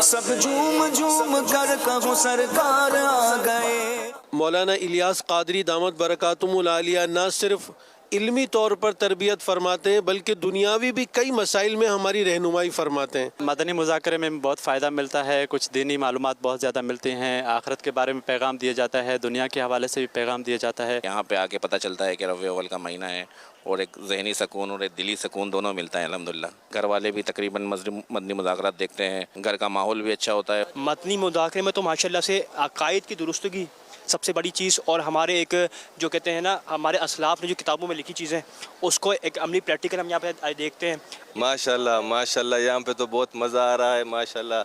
سب جھوم جھوم کر کہو سرکار آ گئے۔ مولانا الیاس قادری دامت برکاتہم العالیہ نہ صرف علمی طور پر تربیت فرماتے ہیں بلکہ دنیاوی بھی کئی مسائل میں ہماری رہنمائی فرماتے ہیں۔ مدنی مذاکرے میں بہت فائدہ ملتا ہے، کچھ دینی معلومات بہت زیادہ ملتی ہیں، آخرت کے بارے میں پیغام دیا جاتا ہے، دنیا کے حوالے سے بھی پیغام دیا جاتا ہے۔ یہاں پہ آ کے پتہ چلتا ہے کہ ربیع الاول کا مہینہ ہے اور ایک ذہنی سکون اور ایک دلی سکون دونوں ملتا ہے الحمدللہ۔ گھر والے بھی تقریباً مدنی مذاکرات دیکھتے ہیں، گھر کا ماحول بھی اچھا ہوتا ہے۔ مدنی مذاکرے میں تو ماشاءاللہ سے عقائد کی درستگی سب سے بڑی چیز، اور ہمارے ایک جو کہتے ہیں نا ہمارے اسلاف نے جو کتابوں میں لکھی چیزیں اس کو ایک عملی پریکٹیکل ہم یہاں پہ دیکھتے ہیں۔ ماشاءاللہ یہاں پہ تو بہت مزہ آ رہا ہے ماشاءاللہ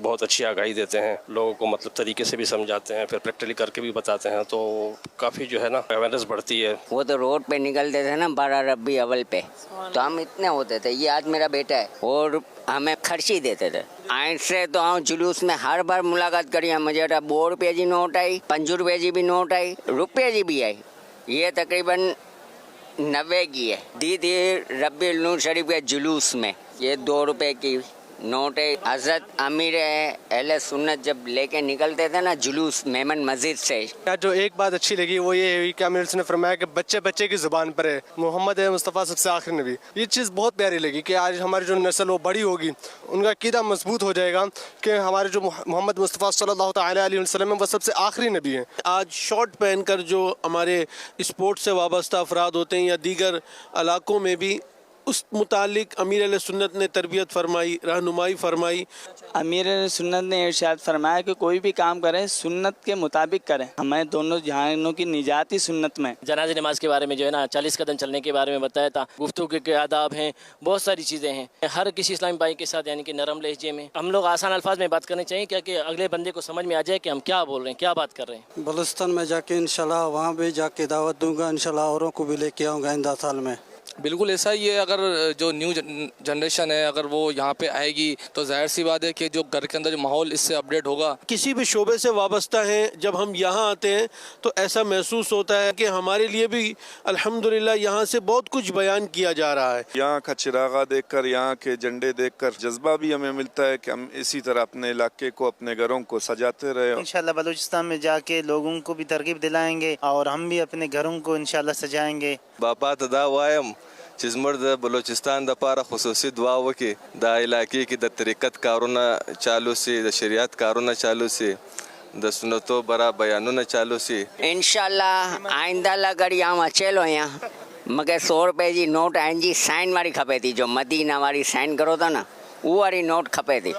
بہت اچھی آگاہی دیتے ہیں لوگوں کو، مطلب طریقے سے بھی سمجھاتے ہیں، پھر پریکٹیکلی کر کے بھی بتاتے ہیں، تو کافی جو ہے نا اویئرنیس بڑھتی ہے۔ وہ تو روڈ پہ نکلتے تھے نا 12 ربیع اول پہ، تو ہم اتنے ہوتے تھے، یہ آج میرا بیٹا ہے، اور ہمیں خرچی دیتے تھے۔ آئٹ سے تو ہم جلوس میں ہر بار ملاقات کری، مجھے 2 روپے جی نوٹ آئی، 5 روپے جی بھی نوٹ آئی، روپے جی بھی آئی، یہ تقریباً 90 کی ہے۔ دی ربیع النور شریف کے جلوس میں یہ 2 روپے کی نوٹ ہے۔ حضرت امیر اہل سنت جب لے کے نکلتے تھے نا جلوس میمن مسجد سے، جو ایک بات اچھی لگی وہ یہ ہے کہ امیر نے فرمایا کہ بچے بچے کی زبان پر ہے، محمد مصطفیٰ سب سے آخری نبی۔ یہ چیز بہت پیاری لگی کہ آج ہماری جو نسل وہ بڑی ہوگی، ان کا عقیدہ مضبوط ہو جائے گا کہ ہمارے جو محمد مصطفیٰ صلی اللہ تعالیٰ علیہ وسلم وہ سب سے آخری نبی ہیں۔ آج شارٹ پہن کر جو ہمارے اسپورٹ سے وابستہ افراد ہوتے ہیں یا دیگر علاقوں میں بھی اس متعلق امیر علیہ سنت نے تربیت فرمائی، رہنمائی فرمائی۔ امیر علیہ سنت نے ارشاد فرمایا کہ کوئی بھی کام کریں سنت کے مطابق کریں، ہمیں دونوں جہانوں کی نجات ہی سنت میں۔ جنازہ نماز کے بارے میں جو ہے نا 40 قدم چلنے کے بارے میں بتایا تھا، گفتگو کے آداب ہیں، بہت ساری چیزیں ہیں۔ ہر کسی اسلامی بھائی کے ساتھ یعنی کہ نرم لہجے میں ہم لوگ آسان الفاظ میں بات کرنی چاہیے کہ اگلے بندے کو سمجھ میں آ جائے کہ ہم کیا بول رہے ہیں، کیا بات کر رہے ہیں۔ بلوچستان میں جا کے انشاءاللہ وہاں بھی جا کے دعوت دوں گا، انشاءاللہ اوروں کو بھی لے کے آؤں گا آئندہ سال میں۔ بالکل ایسا ہی ہے، اگر جو نیو جنریشن ہے اگر وہ یہاں پہ آئے گی تو ظاہر سی بات ہے کہ جو گھر کے اندر جو ماحول اس سے اپڈیٹ ہوگا۔ کسی بھی شعبے سے وابستہ ہیں، جب ہم یہاں آتے ہیں تو ایسا محسوس ہوتا ہے کہ ہمارے لیے بھی الحمدللہ یہاں سے بہت کچھ بیان کیا جا رہا ہے۔ یہاں کا چراغا دیکھ کر، یہاں کے جھنڈے دیکھ کر جذبہ بھی ہمیں ملتا ہے کہ ہم اسی طرح اپنے علاقے کو، اپنے گھروں کو سجاتے رہے۔ انشاءاللہ بلوچستان میں جا کے لوگوں کو بھی ترغیب دلائیں گے اور ہم بھی اپنے گھروں کو انشاءاللہ سجائیں گے۔ باپا تدا وایم چې زموږ د بلوچستان دپاره خصوصي دعا وکړي، دا علاقې کې د طریقت کارونه چالو سي، د شریعت کارونه چالو سي، د سنتو برا بیانونه چالو سي۔ انشاءاللہ آئندہ اگر یہاں اچھے لو یہاں مگر 100 روپے جی نوٹ آئیں جی سائن واری کھپے تھی، جو مدینہ واری سائن کرو تھا نا وہ واری نوٹ کھپے تھی۔